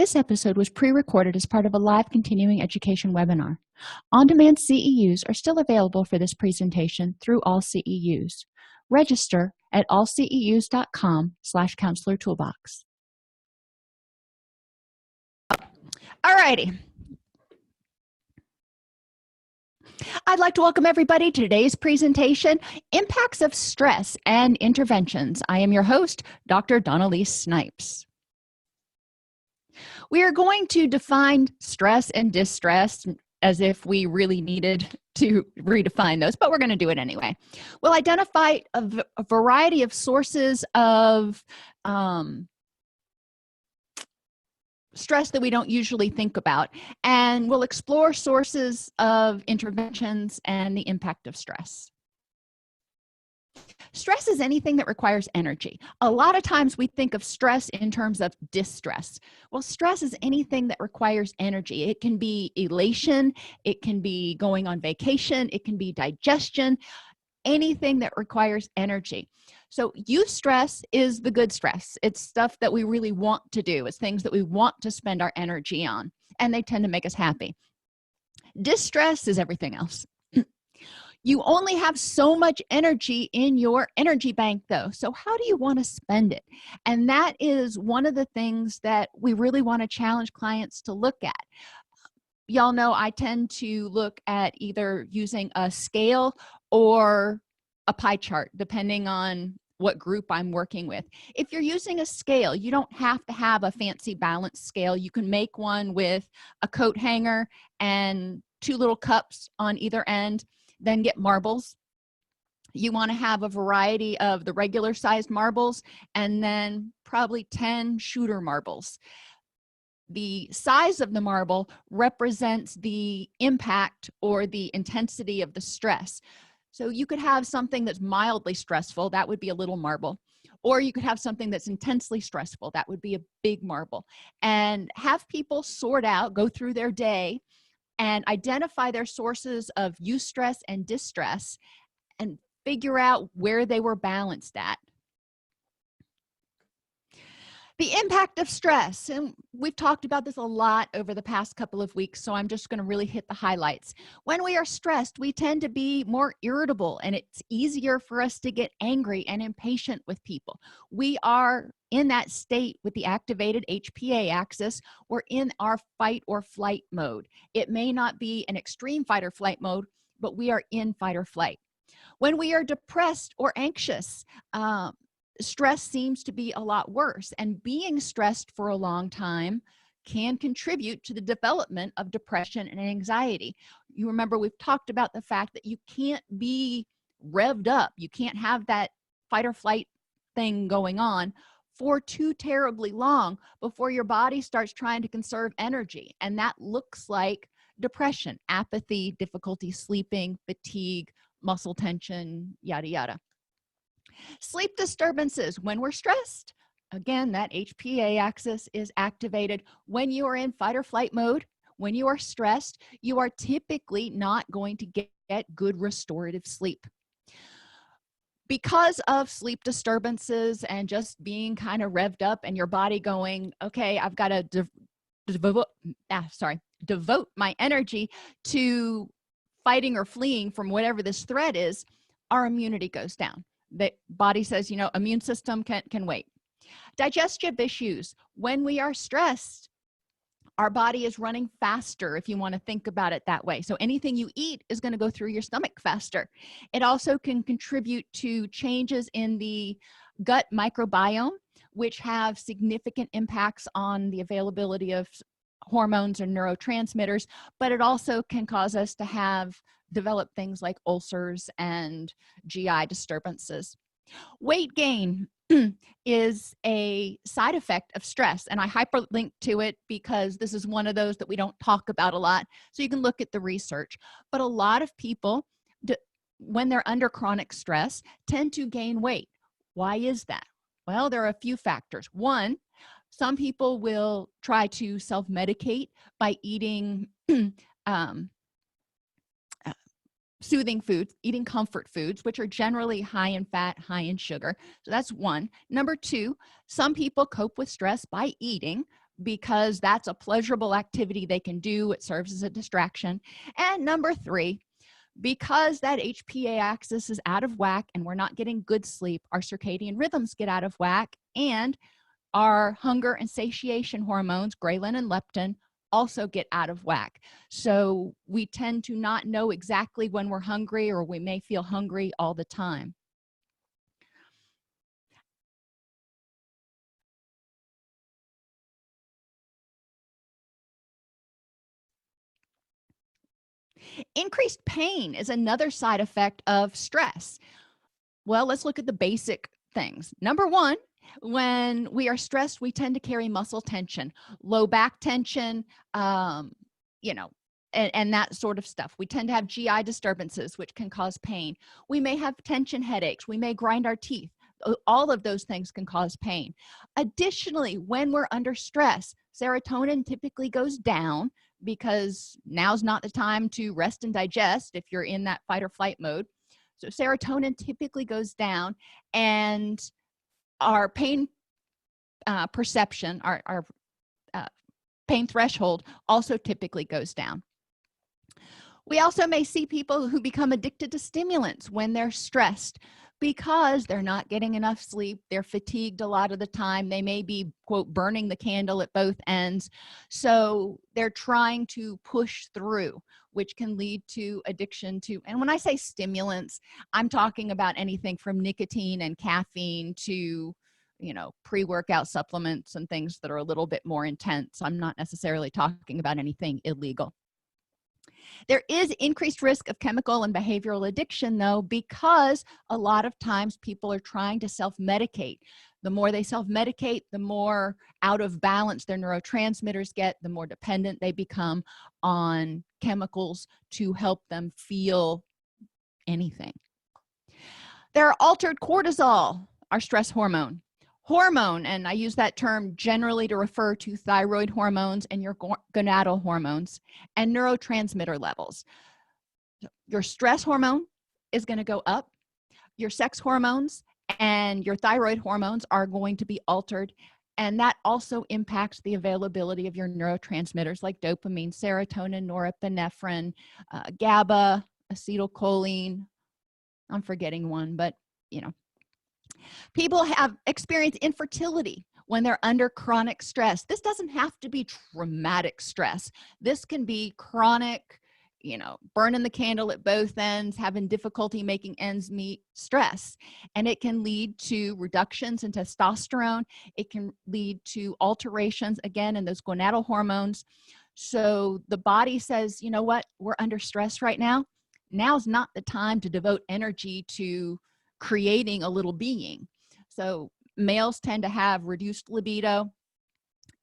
This episode was pre-recorded as part of a live continuing education webinar. On-demand CEUs are still available for this presentation through AllCEUs. Register at allceus.com/counselor toolbox. Alrighty. I'd like to welcome everybody to today's presentation, Impacts of Stress and Interventions. I am your host, Dr. Dawn-Elise Snipes. We are going to define stress and distress as if we really needed to redefine those, but we're going to do it anyway. We'll identify a variety of sources of stress that we don't usually think about, and we'll explore sources of interventions and the impact of stress. Stress is anything that requires energy. A lot of times we think of stress in terms of distress. Well, stress is anything that requires energy. It can be elation, it can be going on vacation, it can be digestion, anything that requires energy. So eustress is the good stress. It's stuff that we really want to do. It's things that we want to spend our energy on, and they tend to make us happy. Distress is everything else. You only have so much energy in your energy bank, though. So how do you want to spend it? And that is one of the things that we really want to challenge clients to look at. Y'all know I tend to look at either using a scale or a pie chart, depending on what group I'm working with. If you're using a scale, you don't have to have a fancy balance scale. You can make one with a coat hanger and two little cups on either end. Then get marbles. You want to have a variety of the regular sized marbles and then probably 10 shooter marbles. The size of the marble represents the impact or the intensity of the stress. So you could have something that's mildly stressful, that would be a little marble, or you could have something that's intensely stressful, that would be a big marble. And have people sort out, go through their day and identify their sources of eustress and distress and figure out where they were balanced at. The impact of stress, and we've talked about this a lot over the past couple of weeks, so I'm just going to really hit the highlights. When we are stressed, we tend to be more irritable, and it's easier for us to get angry and impatient with people. We are in that state with the activated HPA axis. We're in our fight or flight mode. It may not be an extreme fight or flight mode, but we are in fight or flight. When we are depressed or anxious, stress seems to be a lot worse, and being stressed for a long time can contribute to the development of depression and anxiety. You remember we've talked about the fact that you can't be revved up. You can't have that fight or flight thing going on for too terribly long before your body starts trying to conserve energy, and that looks like depression, apathy, difficulty sleeping, fatigue, muscle tension, yada yada. Sleep disturbances. When we're stressed, again, that HPA axis is activated. When you are in fight or flight mode, when you are stressed, you are typically not going to get good restorative sleep. Because of sleep disturbances and just being kind of revved up and your body going, okay, I've got to devote my energy to fighting or fleeing from whatever this threat is, our immunity goes down. The body says, you know, immune system can wait. Digestive issues. When we are stressed, our body is running faster, if you want to think about it that way. So anything you eat is going to go through your stomach faster. It also can contribute to changes in the gut microbiome, which have significant impacts on the availability of hormones and neurotransmitters, but it also can cause us to develop things like ulcers and GI disturbances. Weight gain is a side effect of stress, and I hyperlink to it because this is one of those that we don't talk about a lot, so you can look at the research. But a lot of people, when they're under chronic stress, tend to gain weight. Why is that? Well, there are a few factors. One, some people will try to self-medicate by eating soothing foods, eating comfort foods, which are generally high in fat, high in sugar. So that's one. Number two, some people cope with stress by eating, because that's a pleasurable activity they can do. It serves as a distraction. And number 3, because that HPA axis is out of whack and we're not getting good sleep, our circadian rhythms get out of whack, and our hunger and satiation hormones, ghrelin and leptin, also get out of whack. So we tend to not know exactly when we're hungry, or we may feel hungry all the time. Increased pain is another side effect of stress. Well, let's look at the basic things. Number 1, when we are stressed, we tend to carry muscle tension, low back tension, you know, and that sort of stuff. We tend to have GI disturbances, which can cause pain. We may have tension headaches. We may grind our teeth. All of those things can cause pain. Additionally, when we're under stress, serotonin typically goes down because now's not the time to rest and digest if you're in that fight or flight mode. So serotonin typically goes down, and our pain perception, our pain threshold also typically goes down. We also may see people who become addicted to stimulants when they're stressed because they're not getting enough sleep. They're fatigued a lot of the time. They may be, quote, burning the candle at both ends. So they're trying to push through, which can lead to addiction to, and when I say stimulants, I'm talking about anything from nicotine and caffeine to, you know, pre-workout supplements and things that are a little bit more intense. I'm not necessarily talking about anything illegal. There is increased risk of chemical and behavioral addiction, though, because a lot of times people are trying to self-medicate. The more they self-medicate, the more out of balance their neurotransmitters get, the more dependent they become on chemicals to help them feel anything. There are altered cortisol, our stress hormone. And I use that term generally to refer to thyroid hormones and your gonadal hormones and neurotransmitter levels. Your stress hormone is going to go up. Your sex hormones and your thyroid hormones are going to be altered, and that also impacts the availability of your neurotransmitters like dopamine, serotonin, norepinephrine, GABA, acetylcholine. I'm forgetting one, but you know. People have experienced infertility when they're under chronic stress. This doesn't have to be traumatic stress. This can be chronic, you know, burning the candle at both ends, having difficulty making ends meet stress. And it can lead to reductions in testosterone. It can lead to alterations, again, in those gonadal hormones. So the body says, you know what, we're under stress right now. Now's not the time to devote energy to creating a little being. So males tend to have reduced libido,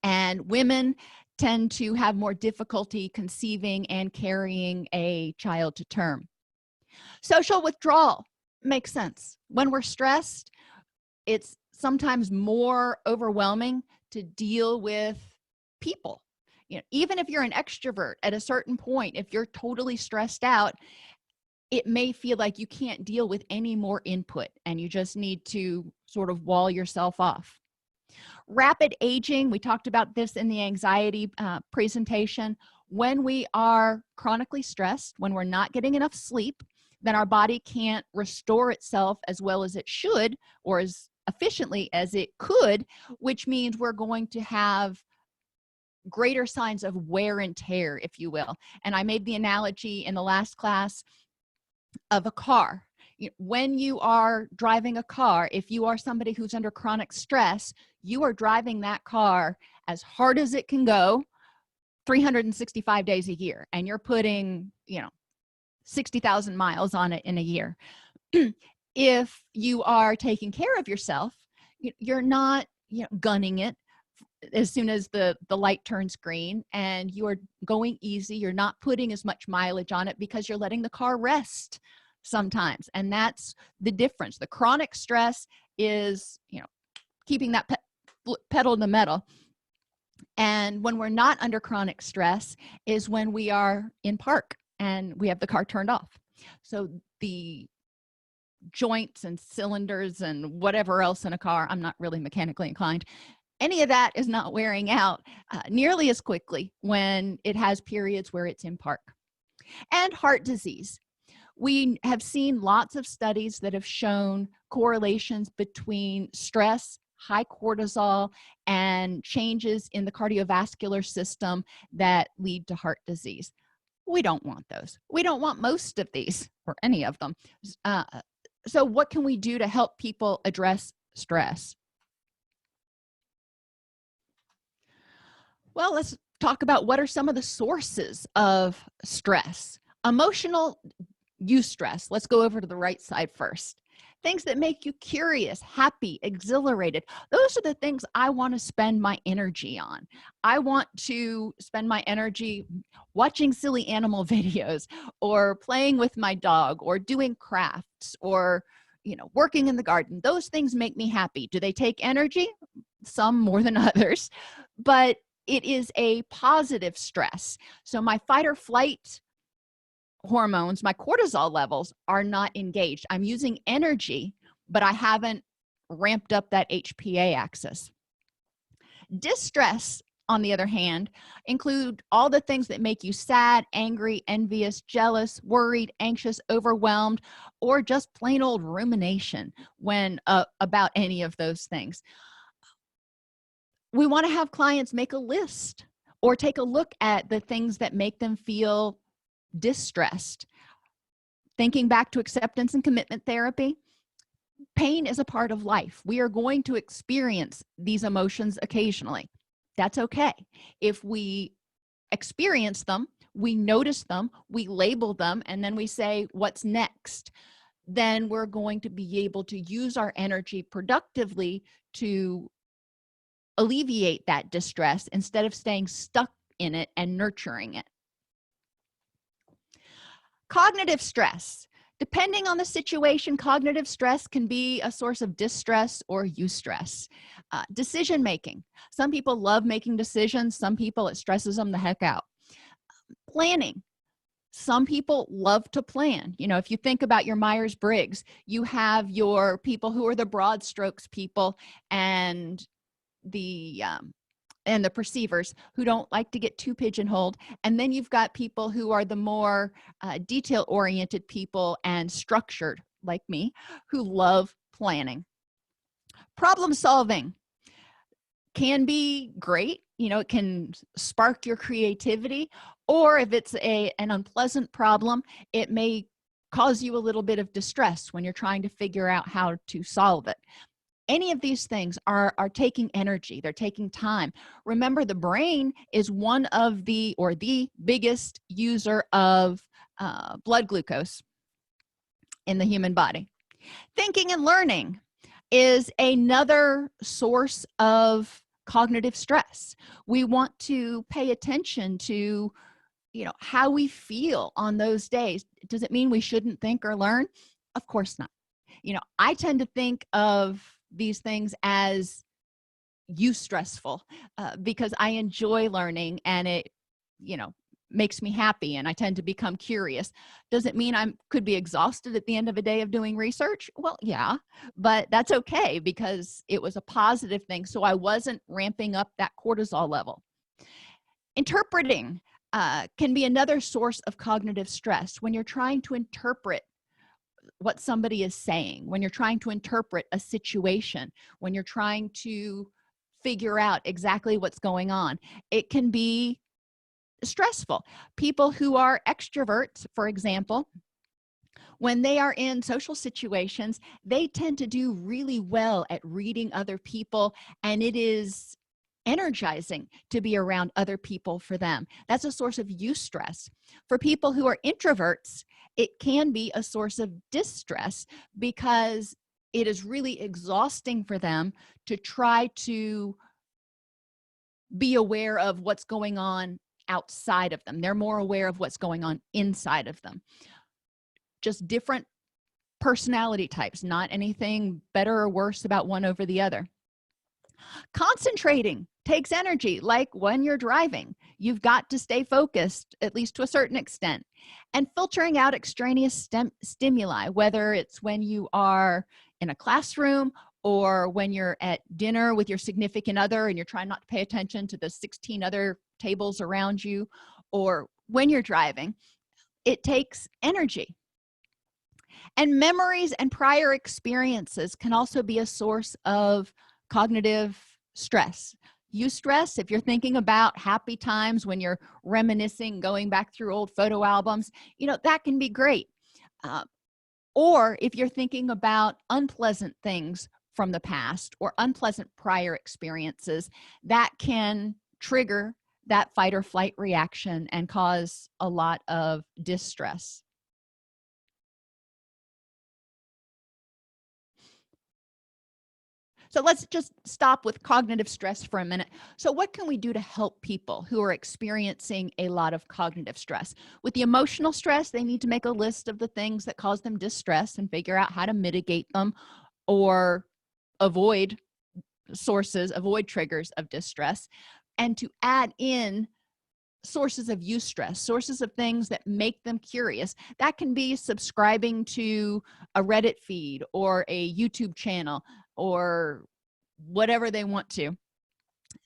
and women tend to have more difficulty conceiving and carrying a child to term. Social withdrawal makes sense. When we're stressed, it's sometimes more overwhelming to deal with people. You know, even if you're an extrovert, at a certain point, if you're totally stressed out, it may feel like you can't deal with any more input and you just need to sort of wall yourself off. Rapid aging, we talked about this in the anxiety presentation. When we are chronically stressed, when we're not getting enough sleep, then our body can't restore itself as well as it should or as efficiently as it could, which means we're going to have greater signs of wear and tear, if you will. And I made the analogy in the last class of a car. When you are driving a car, if you are somebody who's under chronic stress, you are driving that car as hard as it can go 365 days a year, and you're putting, 60,000 miles on it in a year. If you are taking care of yourself, you're not gunning it as soon as the light turns green, and you are going easy. You're not putting as much mileage on it because you're letting the car rest sometimes. And that's the difference. The chronic stress is keeping that pedal to the metal, and when we're not under chronic stress is when we are in park and we have the car turned off. So the joints and cylinders and whatever else in a car, I'm not really mechanically inclined, Any of that is not wearing out nearly as quickly when it has periods where it's in park. And heart disease. We have seen lots of studies that have shown correlations between stress, high cortisol, and changes in the cardiovascular system that lead to heart disease. We don't want those. We don't want most of these or any of them. So what can we do to help people address stress? Well, let's talk about what are some of the sources of stress. Emotional eustress. Let's go over to the right side first. Things that make you curious, happy, exhilarated. Those are the things I want to spend my energy on. I want to spend my energy watching silly animal videos or playing with my dog or doing crafts or, working in the garden. Those things make me happy. Do they take energy? Some more than others, but it is a positive stress. So my fight or flight hormones, my cortisol levels are not engaged. I'm using energy, but I haven't ramped up that HPA axis. Distress, on the other hand, include all the things that make you sad, angry, envious, jealous, worried, anxious, overwhelmed, or just plain old rumination when about any of those things. We want to have clients make a list or take a look at the things that make them feel distressed. Thinking back to acceptance and commitment therapy, pain is a part of life. We are going to experience these emotions occasionally. That's okay. If we experience them, we notice them, we label them, and then we say, what's next? Then we're going to be able to use our energy productively to alleviate that distress instead of staying stuck in it and nurturing it. Cognitive stress. Depending on the situation, cognitive stress can be a source of distress or eustress. Decision making. Some people love making decisions. Some people, it stresses them the heck out. Planning. Some people love to plan. If you think about your Myers-Briggs, you have your people who are the broad strokes people and the perceivers who don't like to get too pigeonholed, and then you've got people who are the more detail-oriented people and structured, like me, who love planning. Problem solving can be great. It can spark your creativity, or if it's an unpleasant problem, it may cause you a little bit of distress when you're trying to figure out how to solve it. Any of these things are taking energy. They're taking time. Remember, the brain is one of the biggest user of blood glucose in the human body. Thinking and learning is another source of cognitive stress. We want to pay attention to, how we feel on those days. Does it mean we shouldn't think or learn? Of course not. I tend to think of these things as eustressful because I enjoy learning and it, makes me happy and I tend to become curious. Does it mean I could be exhausted at the end of a day of doing research? Well, yeah, but that's okay because it was a positive thing. So I wasn't ramping up that cortisol level. Interpreting can be another source of cognitive stress when you're trying to interpret what somebody is saying, when you're trying to interpret a situation, when you're trying to figure out exactly what's going on. It can be stressful. People who are extroverts, for example, when they are in social situations, they tend to do really well at reading other people, and it is energizing to be around other people for them. That's a source of eustress. For people who are introverts, it can be a source of distress because it is really exhausting for them to try to be aware of what's going on outside of them. They're more aware of what's going on inside of them. Just different personality types, not anything better or worse about one over the other. Concentrating takes energy. Like when you're driving, you've got to stay focused, at least to a certain extent. And filtering out extraneous stimuli, whether it's when you are in a classroom or when you're at dinner with your significant other and you're trying not to pay attention to the 16 other tables around you, or when you're driving. It takes energy. And memories and prior experiences can also be a source of cognitive stress. Eustress, if you're thinking about happy times when you're reminiscing, going back through old photo albums, that can be great. Or if you're thinking about unpleasant things from the past or unpleasant prior experiences, that can trigger that fight or flight reaction and cause a lot of distress. So let's just stop with cognitive stress for a minute. So what can we do to help people who are experiencing a lot of cognitive stress? With the emotional stress, they need to make a list of the things that cause them distress and figure out how to mitigate them or avoid triggers of distress, and to add in sources of eustress, sources of things that make them curious. That can be subscribing to a Reddit feed or a YouTube channel or whatever they want to,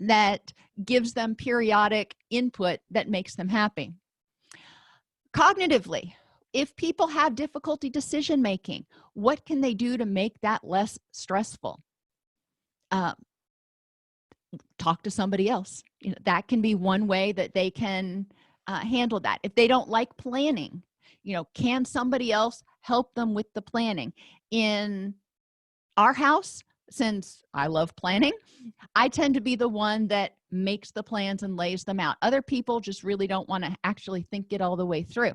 that gives them periodic input that makes them happy. Cognitively, if people have difficulty decision making, what can they do to make that less stressful? Talk to somebody else. That can be one way that they can handle that. If they don't like planning, can somebody else help them with the planning? In our house, since I love planning, I tend to be the one that makes the plans and lays them out. Other people just really don't want to actually think it all the way through,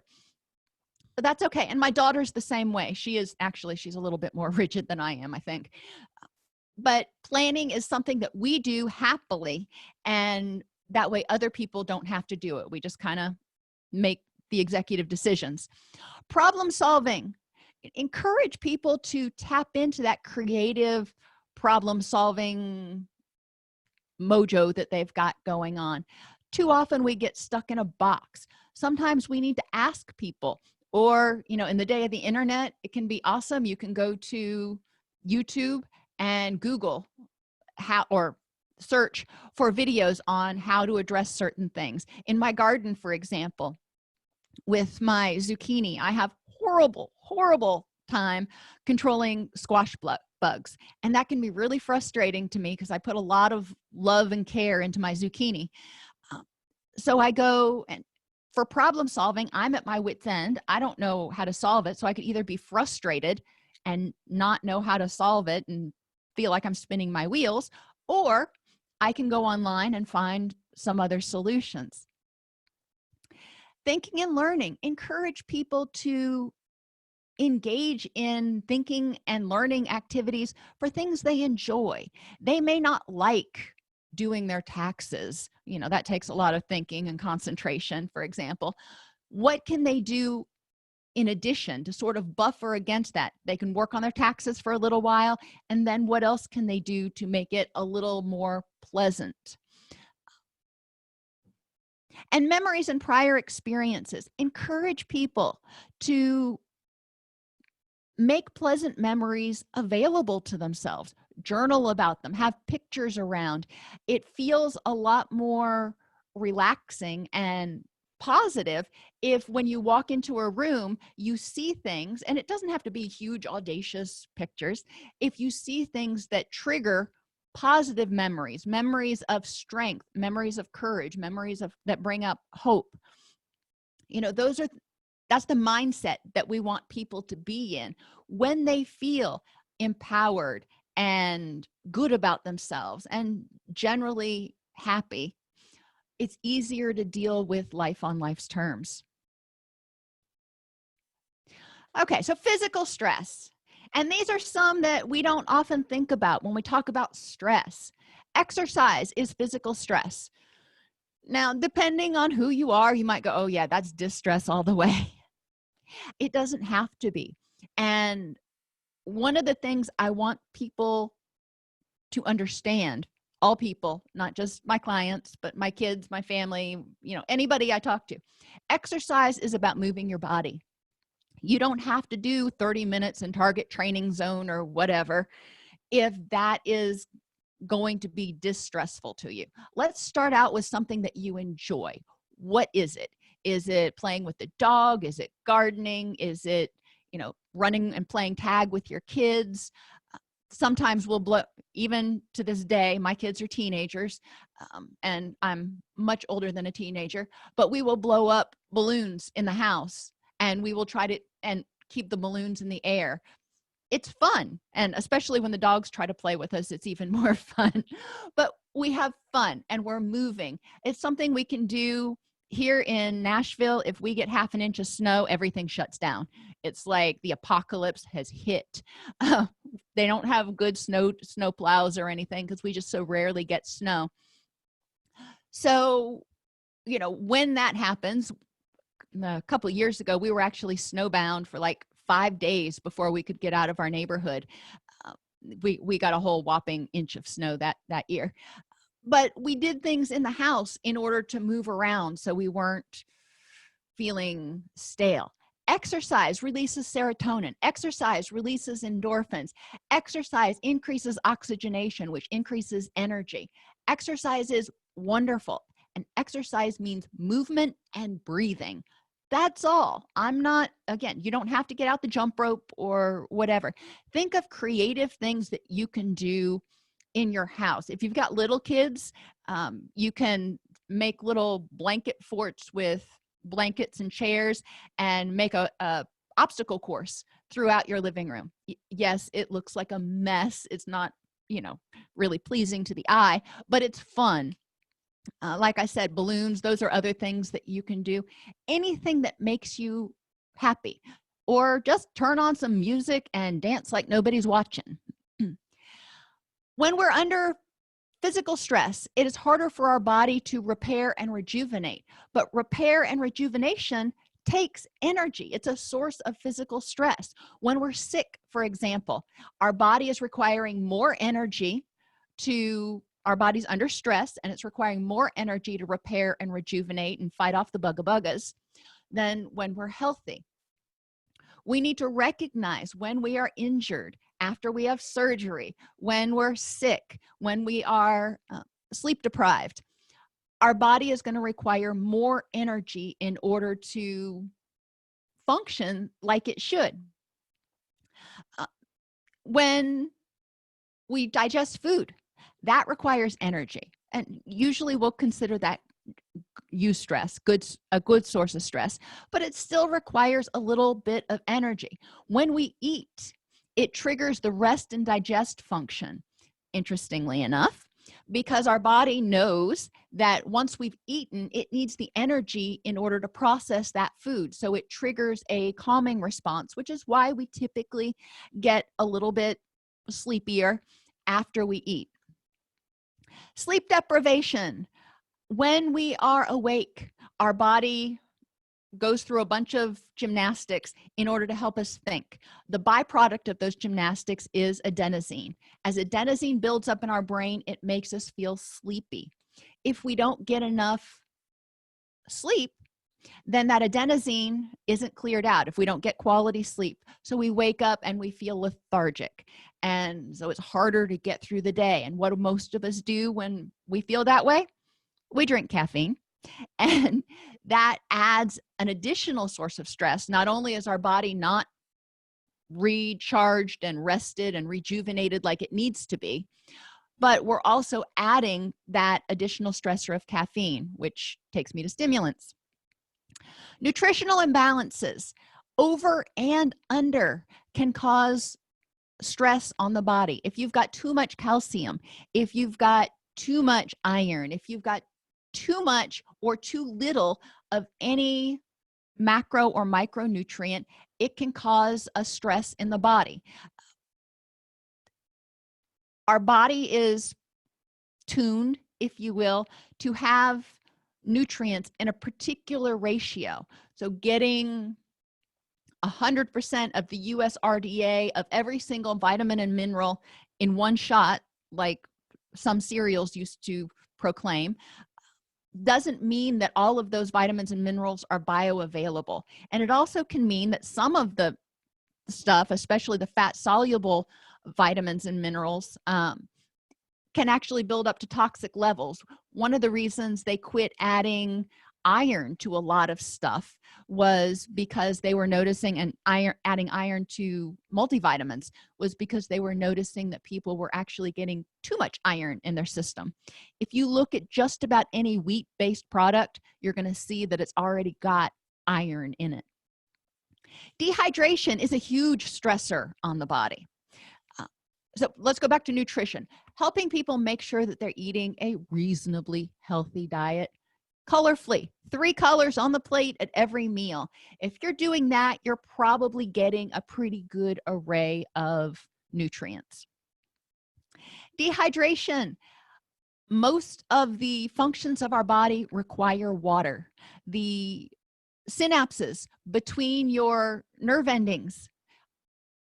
but that's okay. And my daughter's the same way. She's a little bit more rigid than I am, I think. But planning is something that we do happily, and that way other people don't have to do it. We just kind of make the executive decisions. Problem solving. Encourage people to tap into that creative problem solving mojo that they've got going on. Too often we get stuck in a box. Sometimes we need to ask people, or in the day of the internet, it can be awesome. You can go to YouTube and Google or search for videos on how to address certain things. In my garden, for example, with my zucchini, I have horrible time controlling squash bugs, and that can be really frustrating to me because I put a lot of love and care into my zucchini. So I go, and for problem solving, I'm at my wit's end. I don't know how to solve it, so I could either be frustrated and not know how to solve it and feel like I'm spinning my wheels, or I can go online and find some other solutions. Thinking and learning. Encourage people to engage in thinking and learning activities for things they enjoy. They may not like doing their taxes. That takes a lot of thinking and concentration, for example. What can they do in addition to sort of buffer against that? They can work on their taxes for a little while, and then what else can they do to make it a little more pleasant? And memories and prior experiences. Encourage people to make pleasant memories available to themselves. Journal about them, have pictures around. It feels a lot more relaxing and positive if, when you walk into a room, you see things, and it doesn't have to be huge audacious pictures. If you see things that trigger positive memories of strength, memories of courage, memories that bring up hope, that's the mindset that we want people to be in when they feel empowered and good about themselves and generally happy. It's easier to deal with life on life's terms. Okay, so physical stress. And these are some that we don't often think about when we talk about stress. Exercise is physical stress. Now, depending on who you are, you might go, oh yeah, that's distress all the way. It doesn't have to be. And one of the things I want people to understand, all people, not just my clients, but my kids, my family, anybody I talk to, exercise is about moving your body. You don't have to do 30 minutes in target training zone or whatever. if that is going to be distressful to you. Let's start out with something that you enjoy. What is it? Is it playing with the dog? Is it gardening? Is it, running and playing tag with your kids? Sometimes we'll blow, even to this day, my kids are teenagers, and I'm much older than a teenager, but we will blow up balloons in the house, and we will try to and keep the balloons in the air. It's fun, and especially when the dogs try to play with us, it's even more fun. But we have fun and we're moving. It's something we can do here in Nashville. If we get half an inch of snow, everything shuts down. It's like the apocalypse has hit. They don't have good snow plows or anything because we just so rarely get snow. So, when that happens, a couple of years ago, we were actually snowbound for like 5 days before we could get out of our neighborhood. We got a whole whopping inch of snow that year. But we did things in the house in order to move around so we weren't feeling stale. Exercise releases serotonin. Exercise releases endorphins. Exercise increases oxygenation, which increases energy. Exercise is wonderful. And exercise means movement and breathing. That's all. Again, you don't have to get out the jump rope or whatever. Think of creative things that you can do in your house. If you've got little kids, you can make little blanket forts with blankets and chairs and make a obstacle course throughout your living room. Yes, it looks like a mess. It's not, really pleasing to the eye, but it's fun. Like I said, balloons, those are other things that you can do. Anything that makes you happy, or just turn on some music and dance like nobody's watching. When we're under physical stress, it is harder for our body to repair and rejuvenate. But repair and rejuvenation takes energy. It's a source of physical stress. When we're sick, for example, our body is requiring more energy our body's under stress, and it's requiring more energy to repair and rejuvenate and fight off the bugga-buggas than when we're healthy. We need to recognize when we are injured, after we have surgery, when we're sick, when we are sleep deprived. Our body is going to require more energy in order to function like it should. When we digest food, that requires energy, and usually we'll consider that eustress, a good source of stress, but it still requires a little bit of energy. When we eat, it triggers the rest and digest function, interestingly enough, because our body knows that once we've eaten, it needs the energy in order to process that food. So it triggers a calming response, which is why we typically get a little bit sleepier after we eat. Sleep deprivation. When we are awake, our body goes through a bunch of gymnastics in order to help us think. The byproduct of those gymnastics is adenosine. As adenosine builds up in our brain, it makes us feel sleepy. If we don't get enough sleep, then that adenosine isn't cleared out if we don't get quality sleep. So we wake up and we feel lethargic. And so it's harder to get through the day. And what do most of us do when we feel that way? We drink caffeine. And that adds an additional source of stress. Not only is our body not recharged and rested and rejuvenated like it needs to be, but we're also adding that additional stressor of caffeine, which takes me to stimulants. Nutritional imbalances, over and under, can cause stress on the body. If you've got too much calcium, if you've got too much iron, if you've got too much or too little of any macro or micronutrient, it can cause a stress in the body. Our body is tuned, if you will, to have nutrients in a particular ratio. So getting 100% of the USRDA of every single vitamin and mineral in one shot, like some cereals used to proclaim, doesn't mean that all of those vitamins and minerals are bioavailable. And it also can mean that some of the stuff, especially the fat soluble vitamins and minerals, can actually build up to toxic levels. One of the reasons they quit adding iron to a lot of stuff was because they were noticing, and adding iron to multivitamins was because they were noticing that people were actually getting too much iron in their system. If you look at just about any wheat-based product, you're going to see that it's already got iron in it. Dehydration is a huge stressor on the body. So let's go back to nutrition. Helping people make sure that they're eating a reasonably healthy diet. Colorfully, 3 colors on the plate at every meal. If you're doing that, you're probably getting a pretty good array of nutrients. Dehydration. Most of the functions of our body require water. The synapses between your nerve endings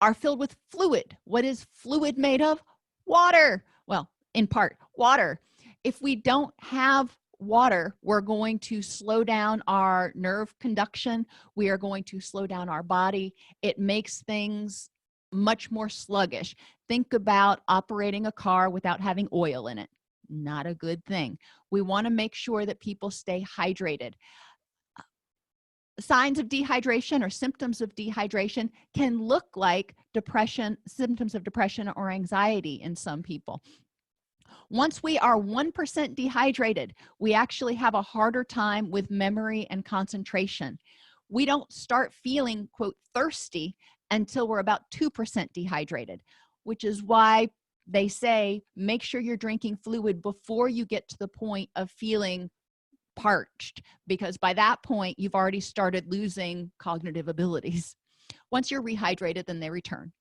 are filled with fluid. What is fluid made of? Water. Well, in part, water. If we don't have water, we're going to slow down our nerve conduction. We are going to slow down our body. It makes things much more sluggish. Think about operating a car without having oil in it. Not a good thing. We want to make sure that people stay hydrated. Signs of dehydration or symptoms of dehydration can look like depression, symptoms of depression or anxiety in some people. Once we are 1% dehydrated, we actually have a harder time with memory and concentration. We don't start feeling, quote, thirsty until we're about 2% dehydrated, which is why they say make sure you're drinking fluid before you get to the point of feeling parched, because by that point you've already started losing cognitive abilities. Once you're rehydrated, then they return.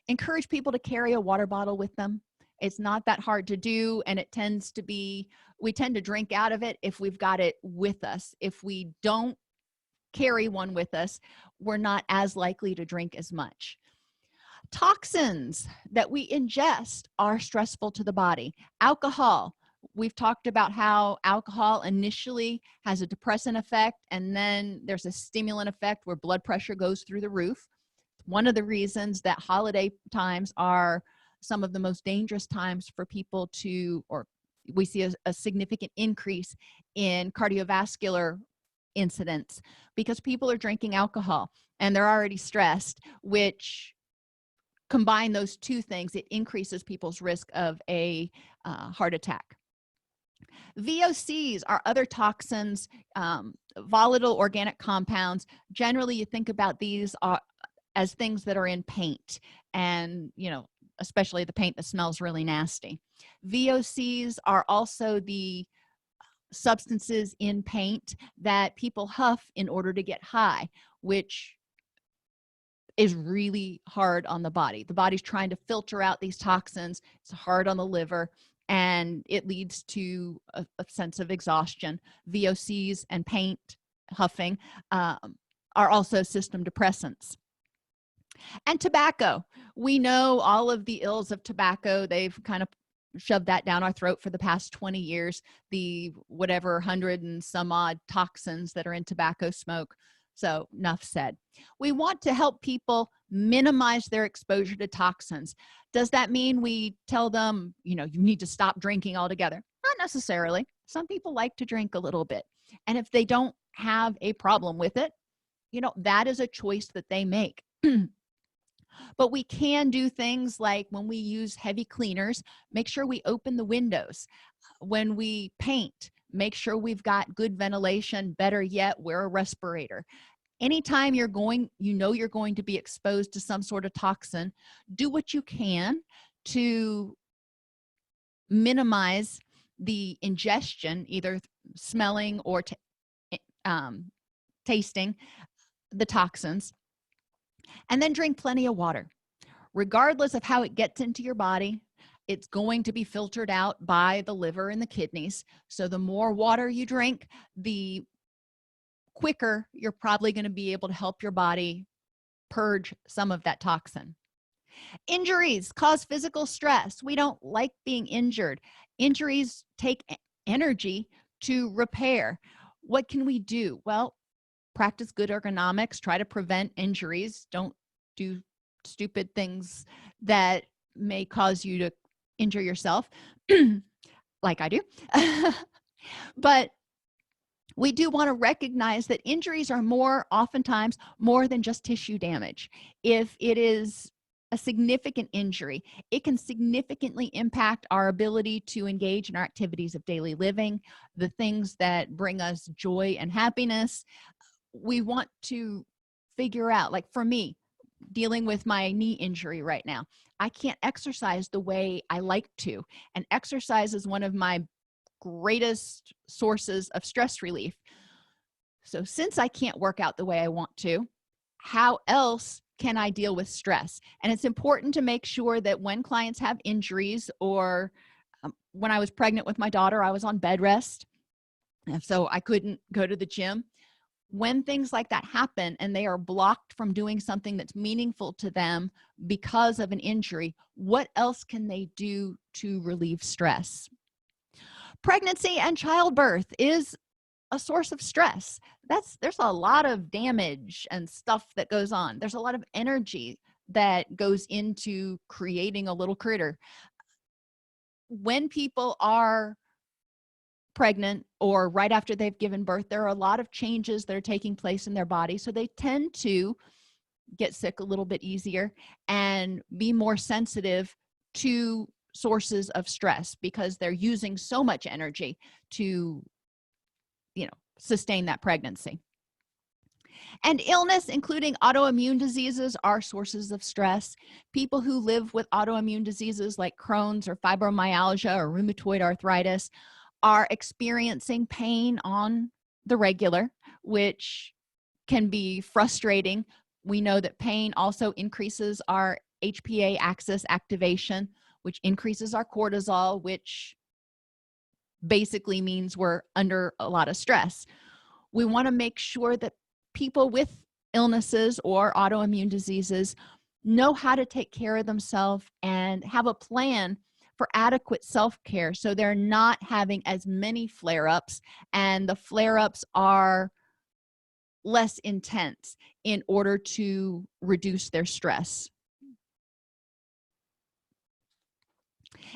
Encourage people to carry a water bottle with them. It's not that hard to do, and it tends to be, we tend to drink out of it if we've got it with us. If we don't carry one with us, we're not as likely to drink as much. Toxins that we ingest are stressful to the body. Alcohol. We've talked about how alcohol initially has a depressant effect, and then there's a stimulant effect where blood pressure goes through the roof. One of the reasons that holiday times are some of the most dangerous times for people to, or we see a significant increase in cardiovascular incidents, because people are drinking alcohol and they're already stressed, which combine those two things, it increases people's risk of a heart attack. VOCs are other toxins, volatile organic compounds. Generally, you think about these as things that are in paint, and especially the paint that smells really nasty. VOCs are also the substances in paint that people huff in order to get high, which is really hard on the body. The body's trying to filter out these toxins. It's hard on the liver, and it leads to a sense of exhaustion. VOCs and paint huffing are also system depressants. And tobacco. We know all of the ills of tobacco. They've kind of shoved that down our throat for the past 20 years, the whatever 100 and some odd toxins that are in tobacco smoke. So enough said. We want to help people minimize their exposure to toxins. Does that mean we tell them, you need to stop drinking altogether? Not necessarily. Some people like to drink a little bit. And if they don't have a problem with it, that is a choice that they make. But we can do things like, when we use heavy cleaners, make sure we open the windows. When we paint, make sure we've got good ventilation. Better yet, wear a respirator. Anytime you're going to be exposed to some sort of toxin, do what you can to minimize the ingestion, either smelling or tasting the toxins. And then drink plenty of water. Regardless of how it gets into your body, it's going to be filtered out by the liver and the kidneys. So the more water you drink, the quicker you're probably going to be able to help your body purge some of that toxin. Injuries cause physical stress. We don't like being injured. Injuries take energy to repair. What can we do? Well, practice good ergonomics. Try to prevent injuries. Don't do stupid things that may cause you to injure yourself like I do. But we do want to recognize that injuries are oftentimes more than just tissue damage. If it is a significant injury, it can significantly impact our ability to engage in our activities of daily living, the things that bring us joy and happiness. We want to figure out, like for me, dealing with my knee injury right now, I can't exercise the way I like to, and exercise is one of my greatest sources of stress relief. So since I can't work out the way I want to, how else can I deal with stress? And it's important to make sure that when clients have injuries, or when I was pregnant with my daughter, I was on bed rest, so I couldn't go to the gym. When things like that happen and they are blocked from doing something that's meaningful to them because of an injury, what else can they do to relieve stress? Pregnancy and childbirth is a source of stress. There's a lot of damage and stuff that goes on. There's a lot of energy that goes into creating a little critter. When people are pregnant or right after they've given birth, there are a lot of changes that are taking place in their body, so they tend to get sick a little bit easier and be more sensitive to sources of stress because they're using so much energy to sustain that pregnancy. And illness, including autoimmune diseases, are sources of stress. People who live with autoimmune diseases like Crohn's or fibromyalgia or rheumatoid arthritis are experiencing pain on the regular, which can be frustrating. We know that pain also increases our HPA axis activation, which increases our cortisol, which basically means we're under a lot of stress. We want to make sure that people with illnesses or autoimmune diseases know how to take care of themselves and have a plan for adequate self-care, so they're not having as many flare-ups, and the flare-ups are less intense in order to reduce their stress.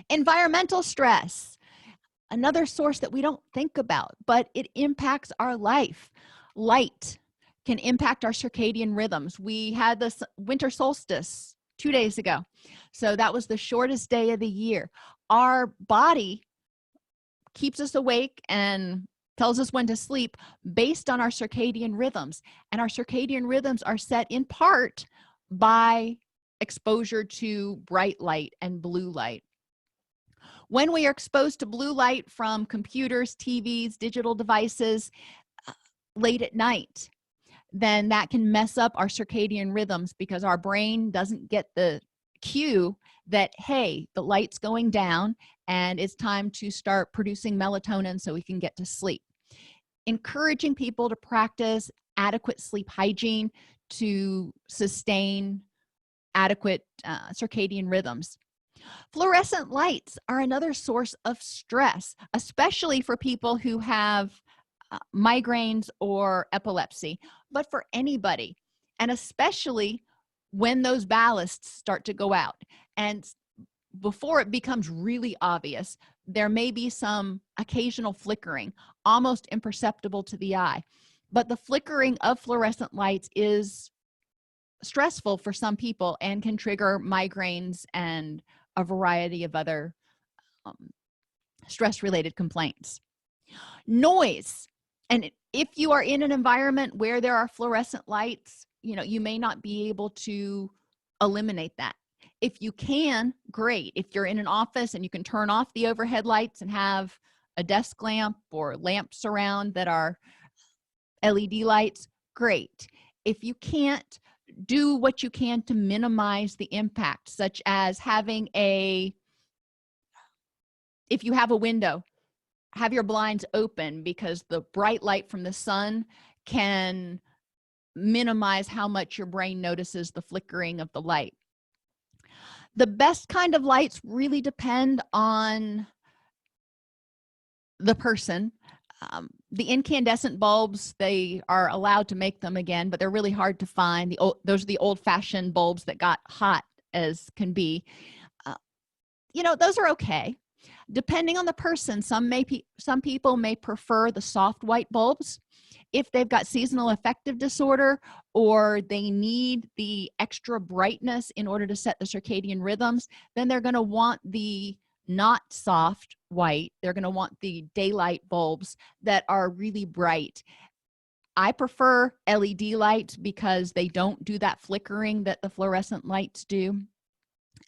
Environmental stress, another source that we don't think about, but it impacts our life. Light can impact our circadian rhythms. We had this winter solstice 2 days ago, so that was the shortest day of the year. Our body keeps us awake and tells us when to sleep based on our circadian rhythms, and our circadian rhythms are set in part by exposure to bright light and blue light. When we are exposed to blue light from computers, TVs, digital devices late at night, then that can mess up our circadian rhythms because our brain doesn't get the cue that, hey, the light's going down and it's time to start producing melatonin so we can get to sleep. Encouraging people to practice adequate sleep hygiene to sustain adequate circadian rhythms. Fluorescent lights are another source of stress, especially for people who have migraines or epilepsy, but for anybody, and especially when those ballasts start to go out. And before it becomes really obvious, there may be some occasional flickering, almost imperceptible to the eye, but the flickering of fluorescent lights is stressful for some people and can trigger migraines and a variety of other stress-related complaints. Noise. And if you are in an environment where there are fluorescent lights, you may not be able to eliminate that. If you can, great. If you're in an office and you can turn off the overhead lights and have a desk lamp or lamps around that are LED lights, great. If you can't, do what you can to minimize the impact, such as if you have a window, have your blinds open, because the bright light from the sun can minimize how much your brain notices the flickering of the light. The best kind of lights really depend on the person. The incandescent bulbs, they are allowed to make them again, but they're really hard to find. Those are the old-fashioned bulbs that got hot as can be. Those are okay. Depending on the person, some people may prefer the soft white bulbs. If they've got seasonal affective disorder, or they need the extra brightness in order to set the circadian rhythms, then they're going to want the not soft white. They're going to want the daylight bulbs that are really bright. I prefer LED lights because they don't do that flickering that the fluorescent lights do.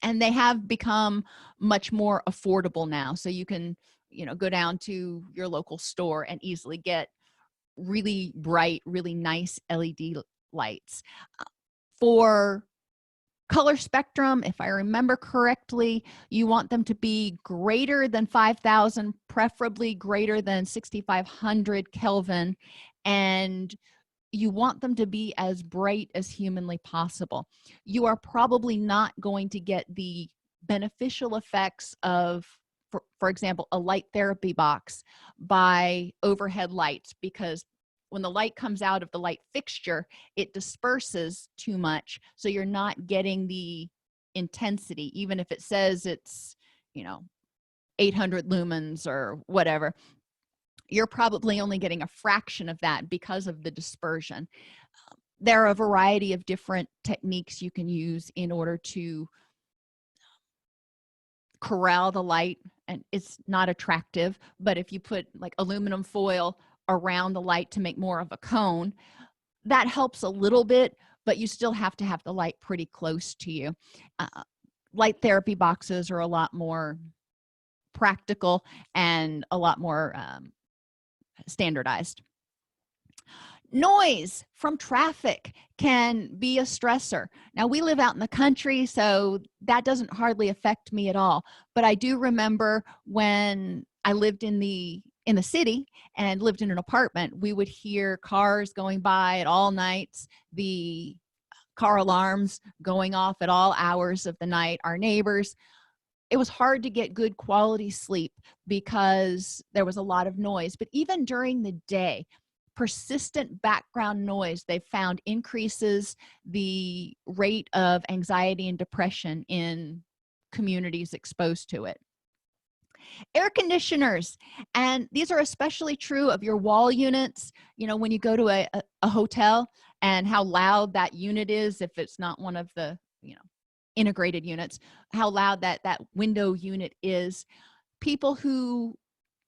And they have become much more affordable now. So you can, go down to your local store and easily get really bright, really nice LED lights. For color spectrum, if I remember correctly, you want them to be greater than 5,000, preferably greater than 6,500 Kelvin, and you want them to be as bright as humanly possible. You are probably not going to get the beneficial effects of, for example, a light therapy box by overhead lights, because when the light comes out of the light fixture, it disperses too much, so you're not getting the intensity, even if it says it's 800 lumens or whatever. You're probably only getting a fraction of that because of the dispersion. There are a variety of different techniques you can use in order to corral the light, and it's not attractive, but if you put like aluminum foil around the light to make more of a cone, that helps a little bit, but you still have to have the light pretty close to you. Light therapy boxes are a lot more practical and a lot more standardized. Noise from traffic can be a stressor. Now, we live out in the country, so that doesn't hardly affect me at all, but I do remember when I lived in the city and lived in an apartment, we would hear cars going by at all nights, the car alarms going off at all hours of the night, our neighbors. It was hard to get good quality sleep because there was a lot of noise. But even during the day, persistent background noise, they've found, increases the rate of anxiety and depression in communities exposed to it. Air conditioners, and these are especially true of your wall units. When you go to a hotel, and how loud that unit is, if it's not one of the integrated units, how loud that window unit is. People who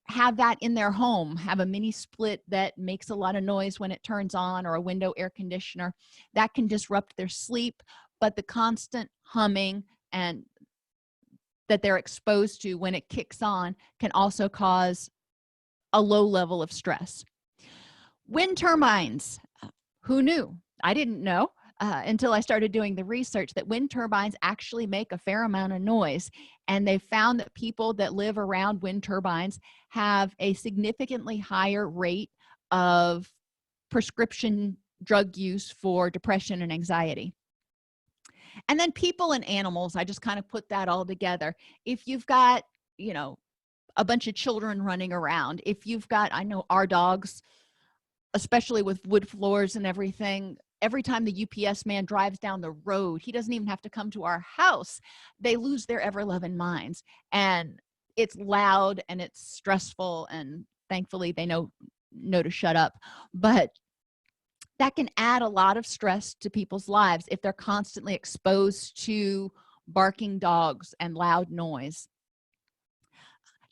have that in their home have a mini split that makes a lot of noise when it turns on, or a window air conditioner that can disrupt their sleep. But the constant humming and that they're exposed to when it kicks on can also cause a low level of stress. Wind turbines, who knew? I didn't know until I started doing the research that wind turbines actually make a fair amount of noise, and they found that people that live around wind turbines have a significantly higher rate of prescription drug use for depression and anxiety. And then people and animals, I just kind of put that all together. If you've got a bunch of children running around, if you've got, I know our dogs, especially with wood floors and everything, every time the UPS man drives down the road, he doesn't even have to come to our house, they lose their ever-loving minds, and it's loud and it's stressful, and thankfully they know to shut up. But that can add a lot of stress to people's lives if they're constantly exposed to barking dogs and loud noise.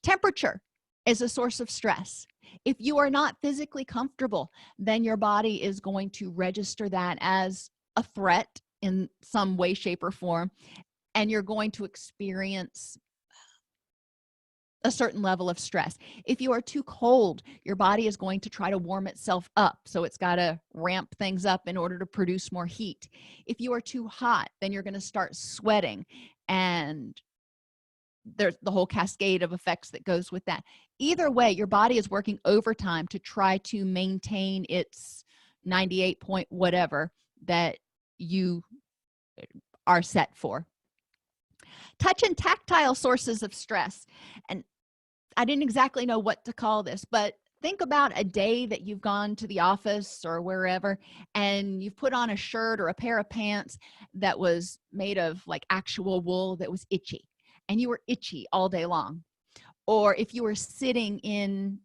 Temperature is a source of stress. If you are not physically comfortable, then your body is going to register that as a threat in some way, shape, or form, and you're going to experience a certain level of stress. If you are too cold, your body is going to try to warm itself up, so it's got to ramp things up in order to produce more heat. If you are too hot, then you're going to start sweating, and there's the whole cascade of effects that goes with that. Either way, your body is working overtime to try to maintain its 98 point whatever that you are set for. Touch and tactile sources of stress, and I didn't exactly know what to call this, but think about a day that you've gone to the office or wherever, and you've put on a shirt or a pair of pants that was made of like actual wool that was itchy, and you were itchy all day long. Or if you were sitting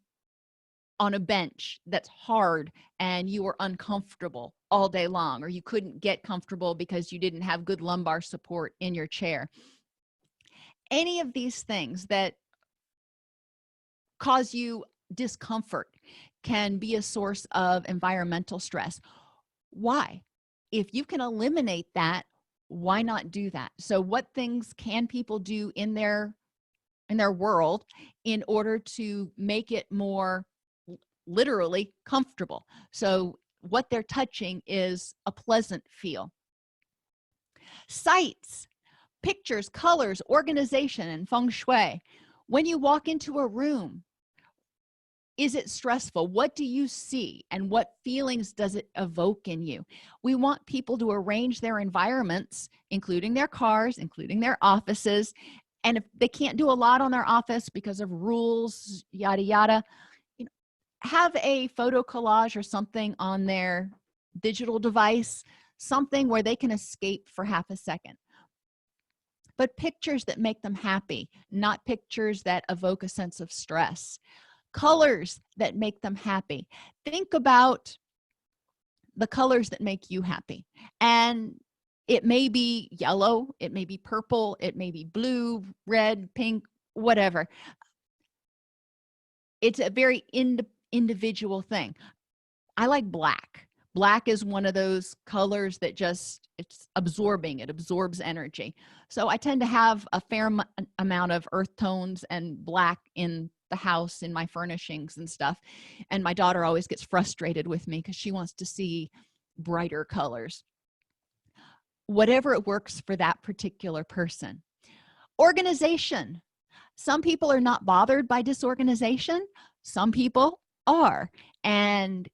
on a bench that's hard and you were uncomfortable all day long, or you couldn't get comfortable because you didn't have good lumbar support in your chair. Any of these things that cause you discomfort can be a source of environmental stress. Why? If you can eliminate that, why not do that? So what things can people do in their world in order to make it more literally comfortable? So what they're touching is a pleasant feel. Sights, pictures, colors, organization, and feng shui. When you walk into a room, is it stressful? What do you see, and what feelings does it evoke in you? We want people to arrange their environments, including their cars, including their offices. And if they can't do a lot on their office because of rules, yada yada, have a photo collage or something on their digital device, something where they can escape for half a second. But pictures that make them happy, not pictures that evoke a sense of stress. Colors that make them happy. Think about the colors that make you happy. And it may be yellow, it may be purple, it may be blue, red, pink, whatever. It's a very individual thing. I like black. Black is one of those colors that it's absorbing. It absorbs energy. So I tend to have a fair amount of earth tones and black in the house, in my furnishings and stuff. And my daughter always gets frustrated with me because she wants to see brighter colors. Whatever it works for that particular person. Organization. Some people are not bothered by disorganization. Some people are. And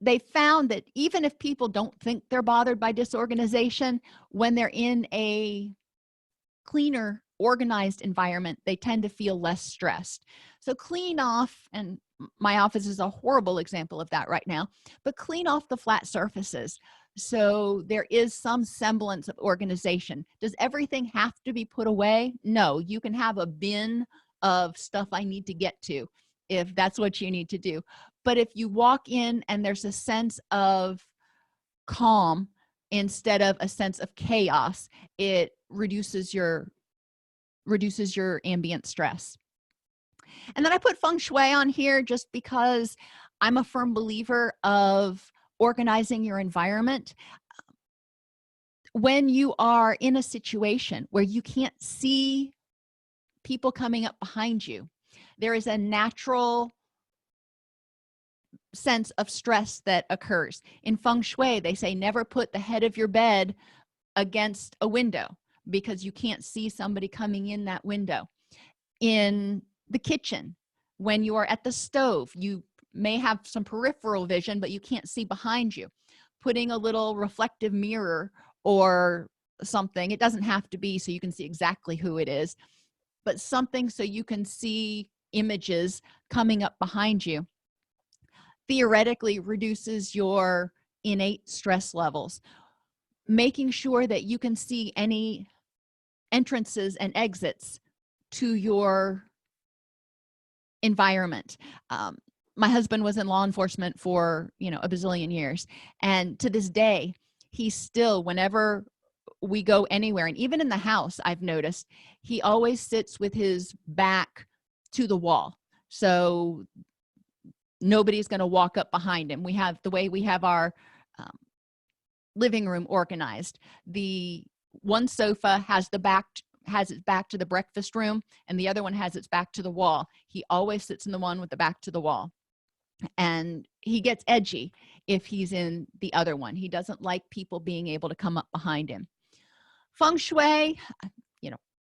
they found that even if people don't think they're bothered by disorganization, when they're in a cleaner, organized environment, they tend to feel less stressed. So clean off, and my office is a horrible example of that right now, but clean off the flat surfaces so there is some semblance of organization. Does everything have to be put away? No, you can have a bin of stuff I need to get to if that's what you need to do. But if you walk in and there's a sense of calm instead of a sense of chaos, it reduces your ambient stress. And then I put feng shui on here just because I'm a firm believer of organizing your environment. When you are in a situation where you can't see people coming up behind you, there is a natural sense of stress that occurs. In feng shui, they say never put the head of your bed against a window because you can't see somebody coming in that window. In the kitchen, when you are at the stove, you may have some peripheral vision, but you can't see behind you. Putting a little reflective mirror or something, it doesn't have to be so you can see exactly who it is, but something so you can see images coming up behind you, theoretically reduces your innate stress levels. Making sure that you can see any entrances and exits to your environment. My husband was in law enforcement for a bazillion years, and to this day he still, whenever we go anywhere, and even in the house, I've noticed he always sits with his back to the wall, so nobody's going to walk up behind him. We have the way we have our living room organized. The one sofa has its back to the breakfast room, and the other one has its back to the wall. He always sits in the one with the back to the wall, and he gets edgy if he's in the other one. He doesn't like people being able to come up behind him. Feng shui,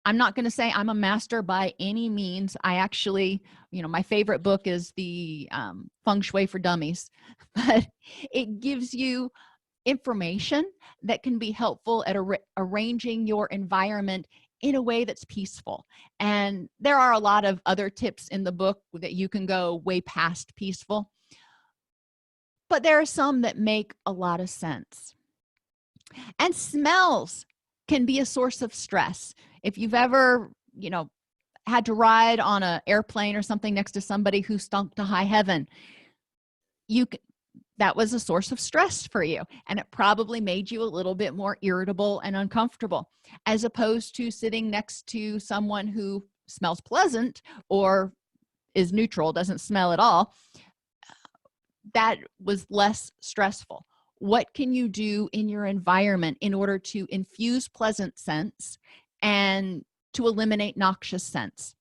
I'm not going to say I'm a master by any means. I actually, my favorite book is the Feng Shui for Dummies, but it gives you information that can be helpful at arranging your environment in a way that's peaceful. And there are a lot of other tips in the book that you can go way past peaceful, but there are some that make a lot of sense. And smells can be a source of stress. If you've ever, had to ride on an airplane or something next to somebody who stunk to high heaven, that was a source of stress for you, and it probably made you a little bit more irritable and uncomfortable, as opposed to sitting next to someone who smells pleasant or is neutral, doesn't smell at all. That was less stressful. What can you do in your environment in order to infuse pleasant scents and to eliminate noxious scents?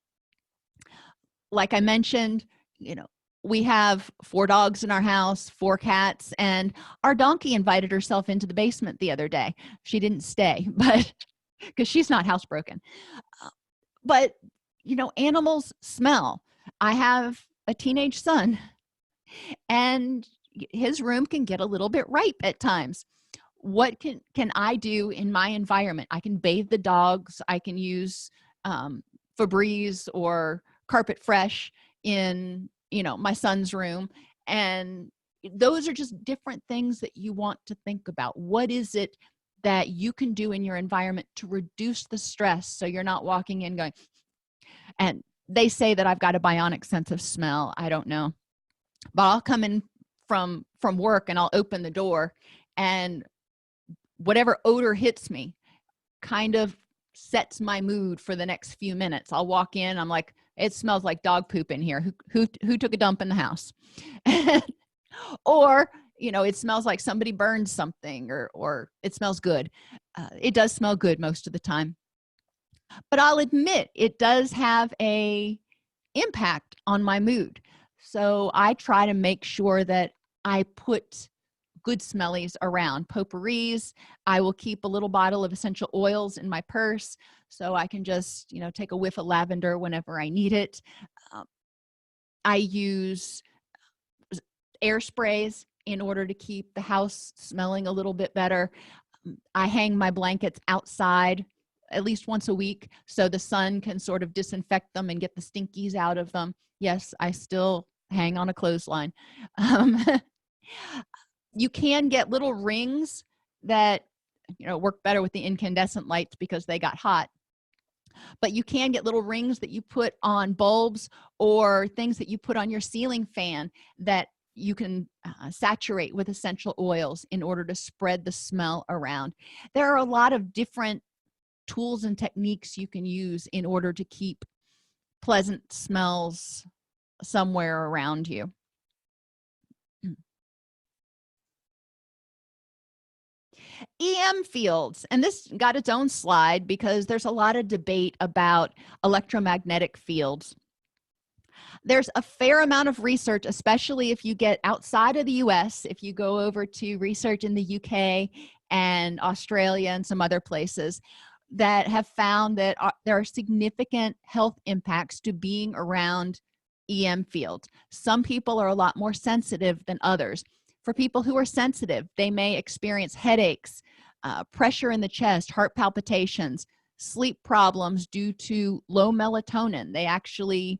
Like I mentioned, we have 4 dogs in our house, 4 cats, and our donkey invited herself into the basement the other day. She didn't stay, but because she's not housebroken. But animals smell. I have a teenage son, and his room can get a little bit ripe at times. What can I do in my environment? I can bathe the dogs. I can use Febreze or Carpet Fresh in my son's room. And those are just different things that you want to think about. What is it that you can do in your environment to reduce the stress, so you're not walking in going, and they say that I've got a bionic sense of smell. I don't know, but I'll come in from work and I'll open the door, and whatever odor hits me kind of sets my mood for the next few minutes. I'll walk in, I'm like, it smells like dog poop in here. Who took a dump in the house? Or it smells like somebody burned something, or it smells good. It does smell good most of the time, but I'll admit it does have a impact on my mood. So I try to make sure that I put good smellies around. Potpourris. I will keep a little bottle of essential oils in my purse, so I can just take a whiff of lavender whenever I need it. I use air sprays in order to keep the house smelling a little bit better. I hang my blankets outside at least once a week, so the sun can sort of disinfect them and get the stinkies out of them. Yes, I still hang on a clothesline. You can get little rings that work better with the incandescent lights because they got hot, but you can get little rings that you put on bulbs or things that you put on your ceiling fan that you can saturate with essential oils in order to spread the smell around. There are a lot of different tools and techniques you can use in order to keep pleasant smells somewhere around you. EM fields, and this got its own slide because there's a lot of debate about electromagnetic fields. There's a fair amount of research, especially if you get outside of the US, if you go over to research in the UK and Australia and some other places, that have found that there are significant health impacts to being around EM fields. Some people are a lot more sensitive than others. For people who are sensitive, they may experience headaches, pressure in the chest, heart palpitations, sleep problems due to low melatonin. They actually,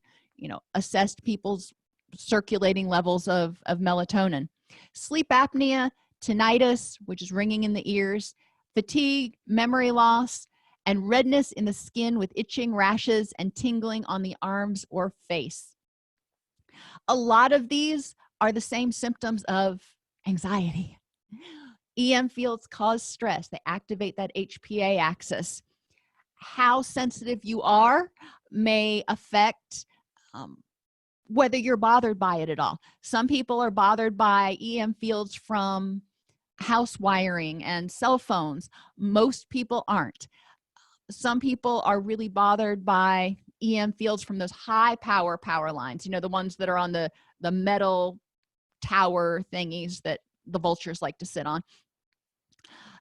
assessed people's circulating levels of melatonin. Sleep apnea, tinnitus, which is ringing in the ears, fatigue, memory loss, and redness in the skin with itching, rashes, and tingling on the arms or face. A lot of these are the same symptoms of anxiety. EM fields cause stress. They activate that HPA axis. How sensitive you are may affect whether you're bothered by it at all. Some people are bothered by EM fields from house wiring and cell phones. Most people aren't. Some people are really bothered by EM fields from those high power lines, the ones that are on the metal tower thingies that the vultures like to sit on.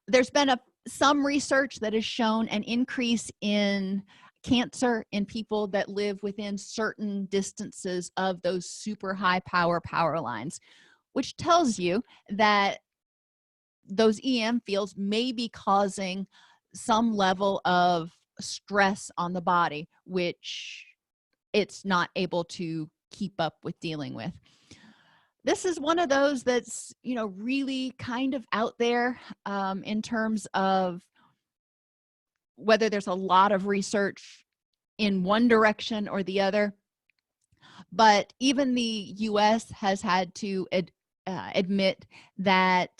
There's been some research that has shown an increase in cancer in people that live within certain distances of those super high power lines, which tells you that those EM fields may be causing some level of stress on the body, which it's not able to keep up with dealing with. This is one of those that's, really kind of out there in terms of whether there's a lot of research in one direction or the other. But even the US has had to admit that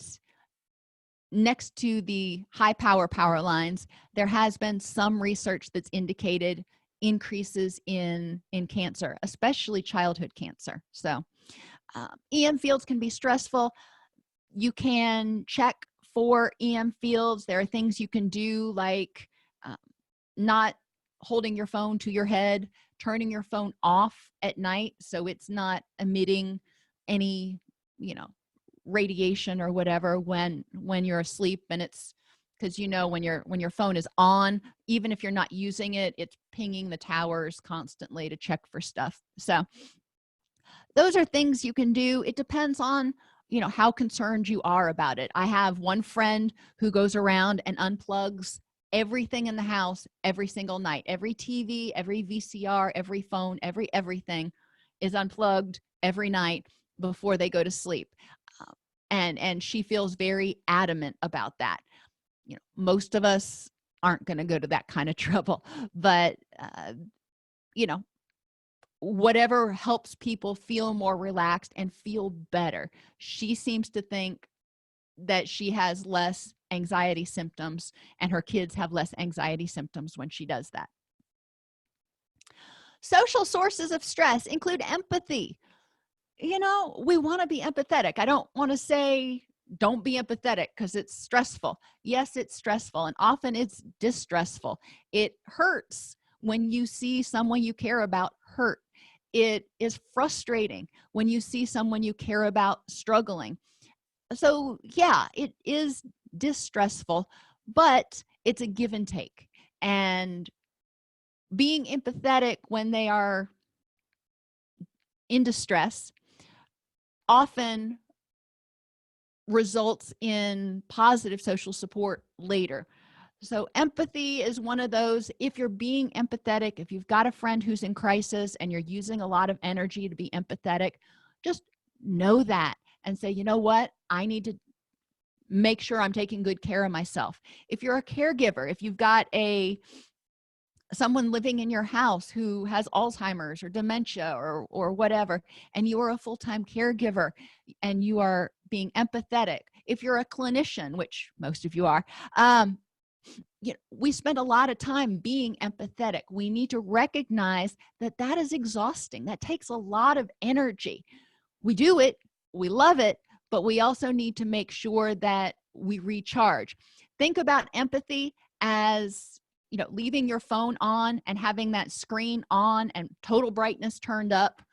next to the high power lines, there has been some research that's indicated increases in cancer, especially childhood cancer. So EM fields can be stressful. You can check for EM fields. There are things you can do, like not holding your phone to your head, turning your phone off at night so it's not emitting any radiation or whatever when you're asleep. And it's because when your phone is on, even if you're not using it, it's pinging the towers constantly to check for stuff. So those are things you can do. It depends on how concerned you are about it. I have one friend who goes around and unplugs everything in the house every single night. Every TV, every VCR, every phone, everything is unplugged every night before they go to sleep. And she feels very adamant about that. Most of us aren't going to go to that kind of trouble, but whatever helps people feel more relaxed and feel better. She seems to think that she has less anxiety symptoms, and her kids have less anxiety symptoms when she does that. Social sources of stress include empathy. We want to be empathetic. I don't want to say don't be empathetic because it's stressful. Yes, it's stressful, and often it's distressful. It hurts when you see someone you care about hurt. It is frustrating when you see someone you care about struggling. So yeah, it is distressful, but it's a give and take. And being empathetic when they are in distress often results in positive social support later. So empathy is one of those. If you're being empathetic, if you've got a friend who's in crisis and you're using a lot of energy to be empathetic, just know that and say, you know what, I need to make sure I'm taking good care of myself. If you're a caregiver, if you've got someone living in your house who has Alzheimer's or dementia or whatever, and you are a full-time caregiver and you are being empathetic. If you're a clinician, which most of you are, we spend a lot of time being empathetic. We need to recognize that is exhausting. That takes a lot of energy. We do it, we love it, but we also need to make sure that we recharge. Think about empathy as leaving your phone on and having that screen on and total brightness turned up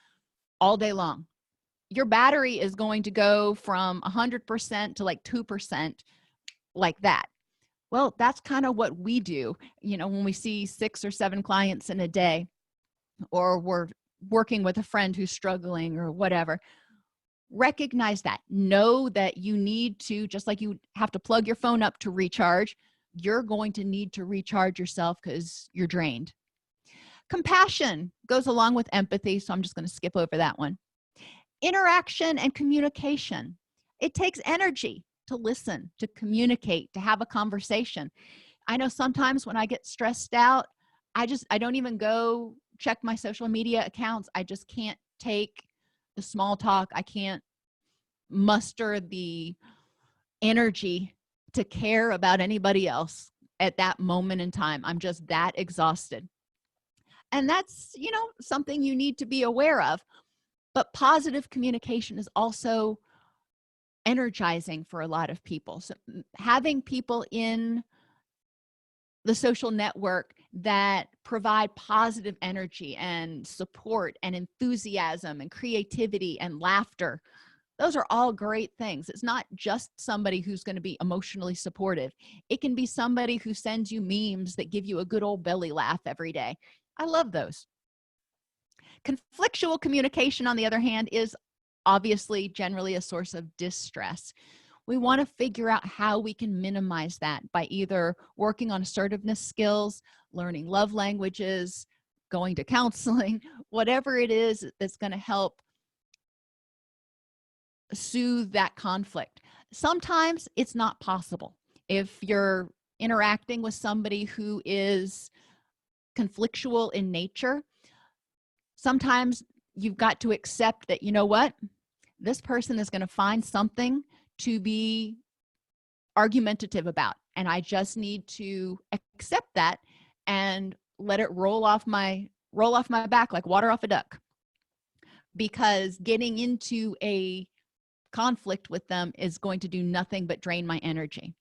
all day long. Your battery is going to go from 100% to like 2% like that. Well, that's kind of what we do, when we see 6 or 7 clients in a day, or we're working with a friend who's struggling or whatever. Recognize that. Know that you need to, just like you have to plug your phone up to recharge, you're going to need to recharge yourself because you're drained. Compassion goes along with empathy, so I'm just going to skip over that one. Interaction and communication. It takes energy to listen, to communicate, to have a conversation. I know sometimes when I get stressed out, I don't even go check my social media accounts. I just can't take the small talk. I can't muster the energy to care about anybody else at that moment in time. I'm just that exhausted. And that's, something you need to be aware of. But positive communication is also energizing for a lot of people. So having people in the social network that provide positive energy and support and enthusiasm and creativity and laughter, those are all great things. It's not just somebody who's going to be emotionally supportive. It can be somebody who sends you memes that give you a good old belly laugh every day. I love those. Conflictual communication, on the other hand, is obviously generally a source of distress. We want to figure out how we can minimize that by either working on assertiveness skills, learning love languages, going to counseling, whatever it is that's going to help soothe that conflict. Sometimes it's not possible. If you're interacting with somebody who is conflictual in nature, sometimes you've got to accept that, you know what, this person is going to find something to be argumentative about, and I just need to accept that and let it roll off my back like water off a duck, because getting into a conflict with them is going to do nothing but drain my energy.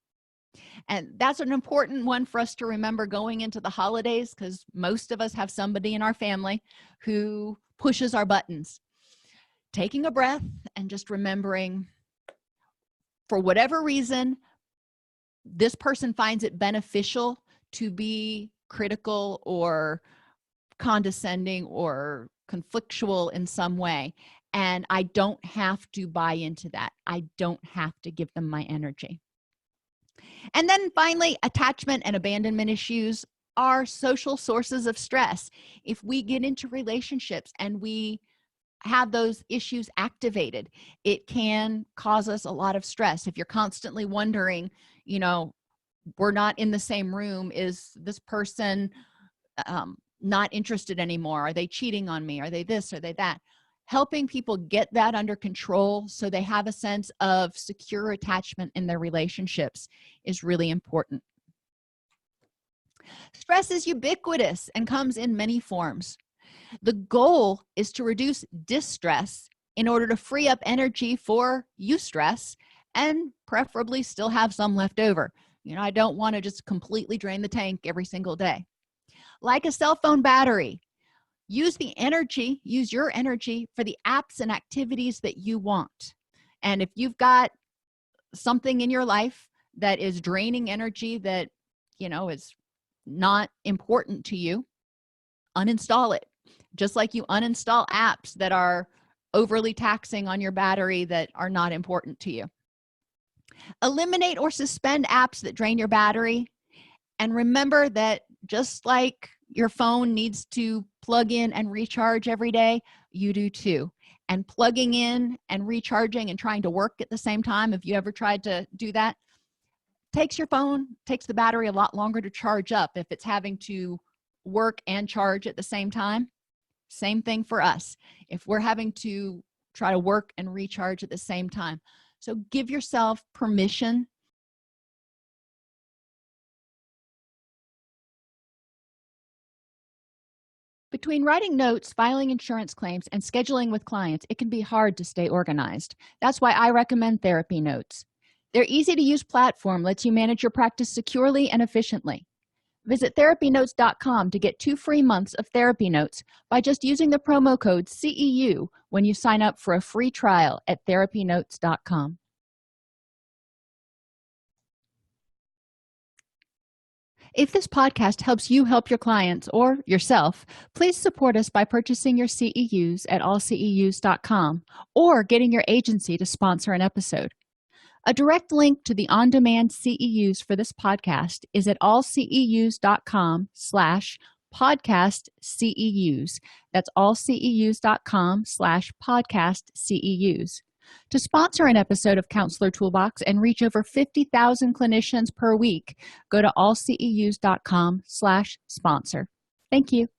And that's an important one for us to remember going into the holidays, because most of us have somebody in our family who pushes our buttons. Taking a breath and just remembering, for whatever reason, this person finds it beneficial to be critical or condescending or conflictual in some way, and I don't have to buy into that. I don't have to give them my energy. And then finally, attachment and abandonment issues are social sources of stress. If we get into relationships and we have those issues activated, it can cause us a lot of stress. If you're constantly wondering, you know, we're not in the same room, is this person not interested anymore? Are they cheating on me? Are they this? Are they that? Helping people get that under control so they have a sense of secure attachment in their relationships is really important. Stress is ubiquitous and comes in many forms. The goal is to reduce distress in order to free up energy for eustress and preferably still have some left over. You know, I don't want to just completely drain the tank every single day. Like a cell phone battery, use your energy for the apps and activities that you want. And if you've got something in your life that is draining energy that, you know, is not important to you, uninstall it. Just like you uninstall apps that are overly taxing on your battery that are not important to you. Eliminate or suspend apps that drain your battery. And remember that just like your phone needs to plug in and recharge every day, you do too. And plugging in and recharging and trying to work at the same time, if you ever tried to do that, takes the battery a lot longer to charge up if it's having to work and charge at the same time. Same thing for us if we're having to try to work and recharge at the same time. So give yourself permission Between writing notes, filing insurance claims, and scheduling with clients, it can be hard to stay organized. That's why I recommend Therapy Notes. Their easy-to-use platform lets you manage your practice securely and efficiently. Visit therapynotes.com to get 2 free months of Therapy Notes by just using the promo code CEU when you sign up for a free trial at therapynotes.com. If this podcast helps you help your clients or yourself, please support us by purchasing your CEUs at allceus.com or getting your agency to sponsor an episode. A direct link to the on-demand CEUs for this podcast is at allceus.com/podcast CEUs. That's allceus.com/podcast CEUs. To sponsor an episode of Counselor Toolbox and reach over 50,000 clinicians per week, go to allceus.com/sponsor. Thank you.